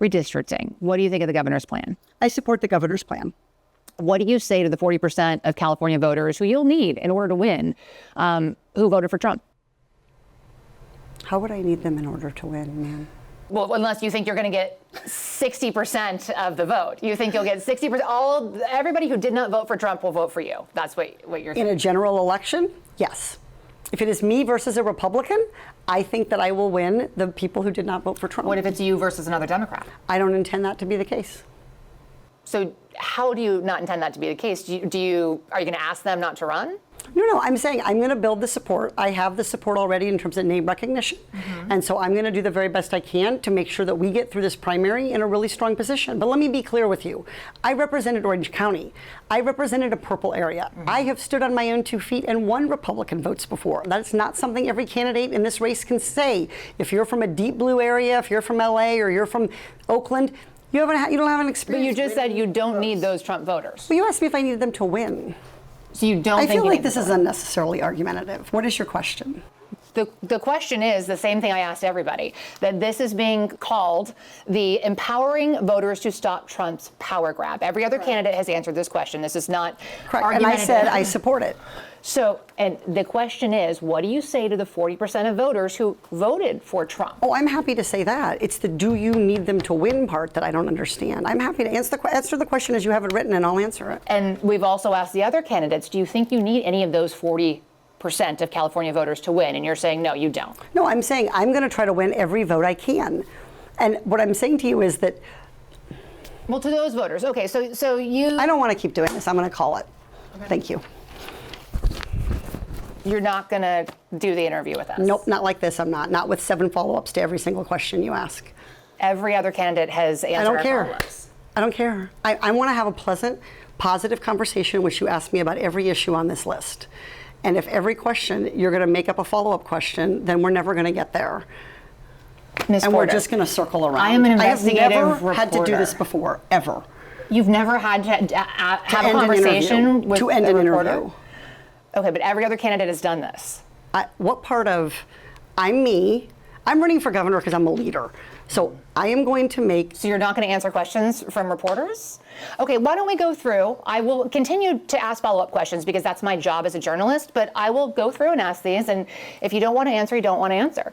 Redistricting. What do you think of the governor's plan? I support the governor's plan. What do you say to the 40% of California voters who you'll need in order to win, who voted for Trump? How would I need them in order to win, man? Well, unless you think you're going to get 60% of the vote. You think you'll get 60%. Everybody who did not vote for Trump will vote for you. That's what you're thinking. In a general election, yes. If it is me versus a Republican, I think that I will win the people who did not vote for Trump. What if it's you versus another Democrat? I don't intend that to be the case. So how do you not intend that to be the case? Are you going to ask them not to run? No, I'm saying I'm going to build the support. I have the support already in terms of name recognition. And so I'm going to do the very best I can to make sure that we get through this primary in a really strong position. But let me be clear with you. I represented Orange County. I represented a purple area. I have stood on my own 2 feet and won Republican votes before. That's not something every candidate in this race can say. If you're from a deep blue area, if you're from LA or you're from Oakland, you don't have an experience. But you just said you don't need those Trump voters. Well, you asked me if I needed them to win. So you don't I think feel like this is unnecessarily argumentative. What is your question? The question is the same thing I asked everybody, that this is being called the empowering voters to stop Trump's power grab. Every other candidate has answered this question. This is not correct. And I said I support it. So, and the question is, what do you say to the 40% of voters who voted for Trump? Oh, I'm happy to say that. It's the do you need them to win part that I don't understand. I'm happy to answer the question as you have it written, and I'll answer it. And we've also asked the other candidates, do you think you need any of those 40% of California voters to win? And you're saying, no, you don't. No, I'm saying I'm going to try to win every vote I can. And what I'm saying to you is that... Well, to those voters, okay, so you... I don't want to keep doing this. I'm going to call it. Okay. Thank you. You're not going to do the interview with us? Nope, not like this. I'm not. Not with 7 follow-ups to every single question you ask. Every other candidate has answered our follow-ups. I don't care. I want to have a pleasant, positive conversation in which you ask me about every issue on this list. And if every question you're going to make up a follow-up question, then we're never going to get there. Ms. And Porter, we're just going to circle around. I am an investigative I have never reporter. had to do this before, ever. You've never had to have a conversation with to end an reporter? interview. Okay, but every other candidate has done this. What part of I'm me? I'm running for governor because I'm a leader. So I am going to make... So you're not going to answer questions from reporters? Okay, why don't we go through? I will continue to ask follow-up questions because that's my job as a journalist, but I will go through and ask these, and if you don't want to answer, you don't want to answer.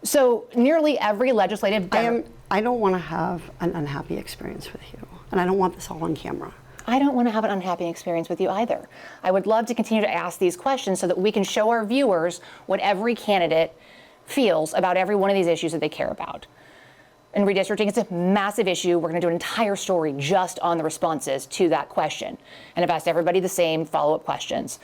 So nearly every legislative... I don't want to have an unhappy experience with you, and I don't want this all on camera. I don't want to have an unhappy experience with you either. I would love to continue to ask these questions so that we can show our viewers what every candidate feels about every one of these issues that they care about. And redistricting, it's a massive issue. We're going to do an entire story just on the responses to that question. And I've asked everybody the same follow-up questions.